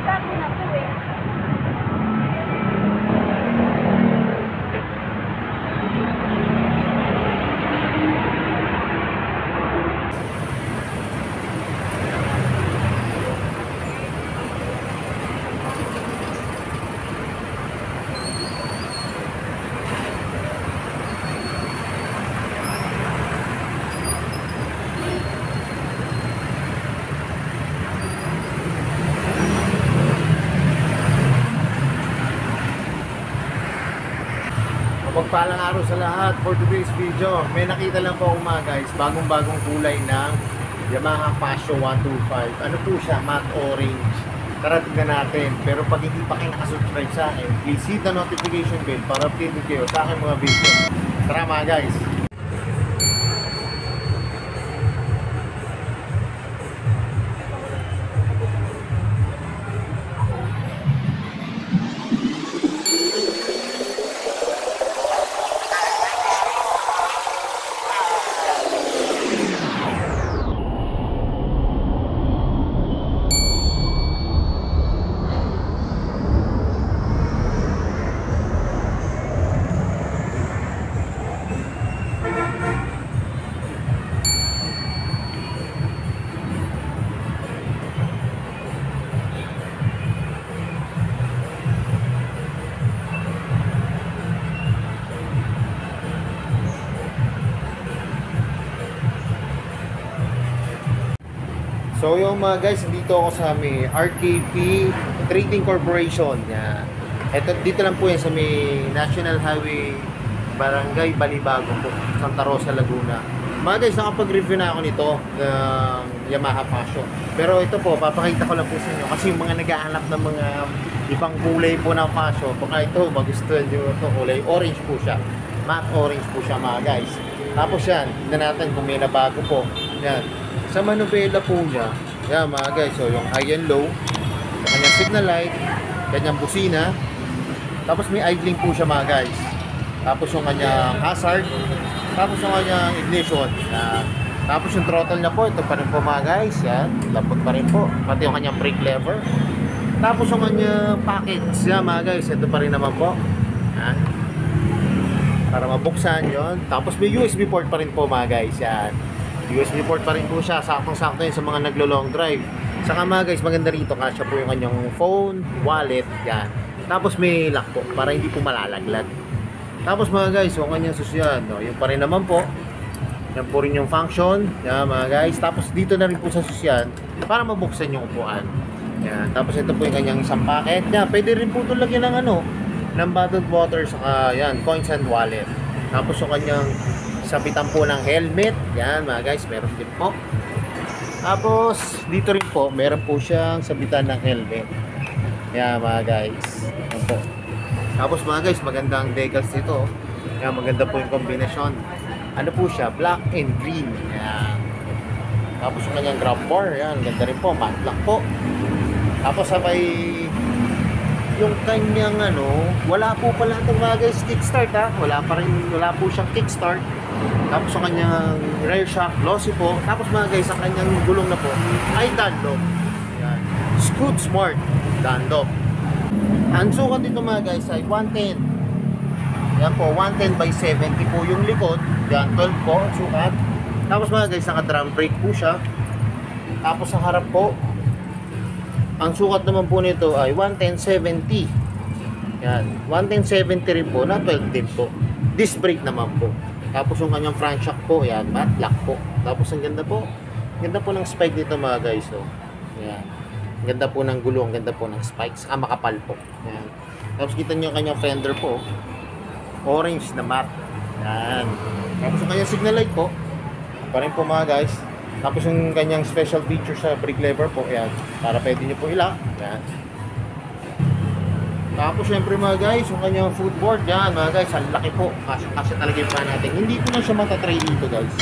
Bago na po eh. Magpalang araw sa lahat for today's video. May nakita lang po ako mga guys, bagong-bagong kulay ng Yamaha Passion 125. Ano po siya? Matte orange. Tara tignan natin. Pero pag hindi pa kayo nakasubscribe sa akin, please hit the notification bell para updated kayo sa aking mga video. Tara mga guys. So yung mga guys, dito ako sa may RKP Trading Corporation. Yan. Ito, dito lang po yan sa may National Highway Barangay Balibago po, Santa Rosa, Laguna. Mga guys, nakapag-review na ako nito ng Yamaha Passion. Pero ito po, papakita ko lang po sa inyo kasi yung mga naghahanap ng mga ibang kulay po ng Passion, baka ito, magustuhan nyo ito, kulay orange po siya. Matte orange po siya mga guys. Tapos yan, tignan natin kung may nabago po. Yan. Sa manubela po niya, yan mga guys, so yung high and low, yung kanyang signal light, kanyang busina, tapos may idling po siya mga guys. Tapos yung kanyang hazard, tapos yung kanyang ignition, tapos yung throttle niya po, ito pa rin po mga guys, yan, lapot pa rin po, pati yung kanyang brake lever. Tapos yung kanyang packets, yan mga guys, ito pa rin naman po, yan, para mabuksan yon. Tapos may USB port pa rin po mga guys, yan. USB port pa rin po siya, saktong-sakto yun sa mga naglo-long drive. Saka mga guys, maganda rito kasya po yung kanyang phone, wallet, yan. Tapos may lock po, para hindi po malalaglag. Tapos mga guys, yung kanyang susiyan, no, yung pa rin naman po. Yan po rin yung function, yan mga guys. Tapos dito na rin po sa susiyan, para mabuksan yung upuan. Yan. Tapos ito po yung kanyang isang packet. Yan, pwede rin po ito lagyan ng ano, ng bottled water, saka yan, coins and wallet. Tapos yung kanyang sabitan po ng helmet, yan mga guys, meron din po. Tapos dito rin po, meron po siyang sabitan ng helmet, yan mga guys, yan po. Tapos mga guys, maganda ang decals nito, yan, maganda po yung kombinasyon. Ano po siya, black and green, yan. Tapos yung kanyang grab bar, yan, ganda rin po, matte black po. Tapos sabay yung kanyang ano, wala po pala itong mga guys kickstart ha, wala po siyang kickstart. Tapos ang kanyang rear shock glossy po. Tapos mga guys, ang kanyang gulong na po ay Dunlop. Yan. Scoot Smart Dunlop. Ang sukat dito mga guys ay 110. Yan po, 110 by 70 po yung likod. Yan, 12 po ang sukat. Tapos mga guys, naka drum brake po siya. Tapos ang harap po, ang sukat naman po nito ay 110/70. Yan, 110/70 rin po na 12 din po. Disc brake naman po. Tapos yung kanyang front shock po, yan, matte black po. Tapos ang ganda po. Ganda po ng spike dito mga guys. So, yan. Ganda po ng gulong, ganda po ng spikes. Saka makapal po. Yan. Tapos kita nyo yung kanyang fender po. Orange na matte. Yan. Tapos yung kanyang signal light po. Pa rin po mga guys. Tapos yung kanyang special feature sa brake lever po. Yan. Para pwede nyo po ilock. Yan. Tapos syempre mga guys, yung kanyang footboard, yan mga guys, ang laki po. Kasi talaga yung pan natin. Hindi ko na siya matatry dito guys.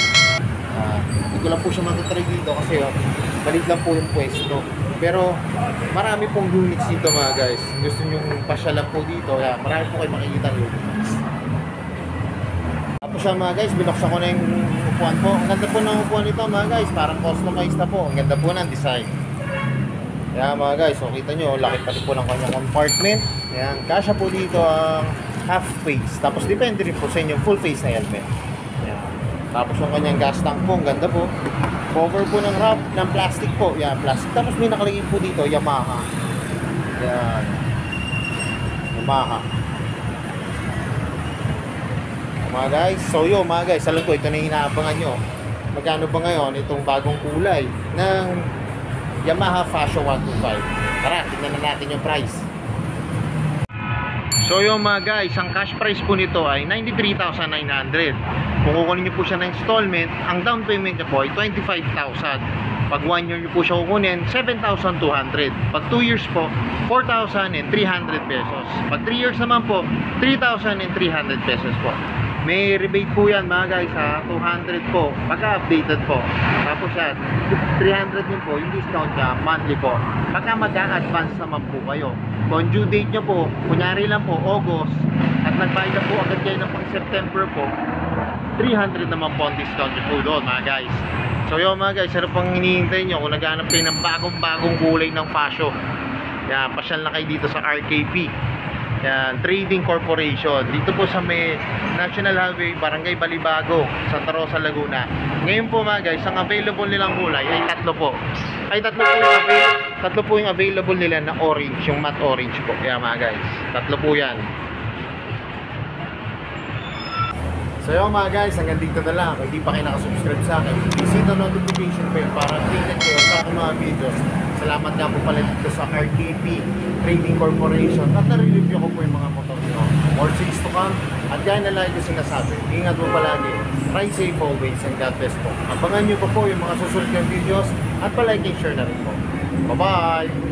Hindi ko lang po siya matatry dito kasi malit lang po yung pwesto. Pero marami pong units dito mga guys. Gusto nyo pasyalan po dito, yan, marami po kayo makikita units. Tapos siya mga guys, binuksan ko na yung upuan po. Ang ganda po ng upuan nito mga guys, parang customized na po. Ang ganda po ng design. Yan mga guys, so kita nyo, laki pati po ng kanyang compartment. Yan, kasya po dito ang half face. Tapos depende rin po sa inyo full face na helmet. Yan. Tapos yung kanyang gas tank po, ang ganda po. Cover po ng wrap, ng plastic po. Yan, plastic. Tapos may nakalagay po dito, Yamaha. Yan. Yamaha. Mga guys, so yun mga guys, alam ko ito na yung inaabangan nyo. Magkano ba ngayon itong bagong kulay ng Yamaha Fashion 125? Tara, tignan na natin yung price. So yun mga guys, ang cash price po nito ay 93,900. Kung kukunin nyo po siya ng installment, ang down payment nyo po ay 25,000. Pag 1 year nyo po siya kukunin, 7,200. Pag 2 years po, 4,300 pesos. Pag 3 years naman po, 3,300 pesos po. May rebate po yan mga guys ha, 200 po pagka updated po. Tapos yan, 300 din po yung discount niya monthly po. Pagka mag-a-advance naman po kayo, kung due date nyo po, kunyari lang po August, at nagbayad na po agad kayo ng pang September po, 300 naman po ang discount nyo po doon mga guys. So yun mga guys, ano pang hinihintay nyo kung naghanap kayo ng bagong kulay ng fashion? Yan, pasyal na kayo dito sa RKP. Yan, Trading Corporation. Dito po sa may National Highway, Barangay Balibago, Santa Rosa, Laguna. Ngayon po mga guys, ang available nilang kulay ay tatlo po. Tatlo po yung available nila na orange, yung matte orange po. Yan mga guys, tatlo po yan. So yun mga guys, hanggang dito na lang. Kung hindi pa kayo nakasubscribe sa akin, visit the notification bell para updated kayo sa aking mga videos. Salamat nga po pala dito sa RKP Trading Corporation at nare-review ko po yung mga motor nyo. More sales to come. At gaya na lagi ko sinasabi, ingat po palagi. Ride safe always and God bless po. Abangan nyo pa po yung mga susunod ng videos at palike and share na rin po. Bye-bye!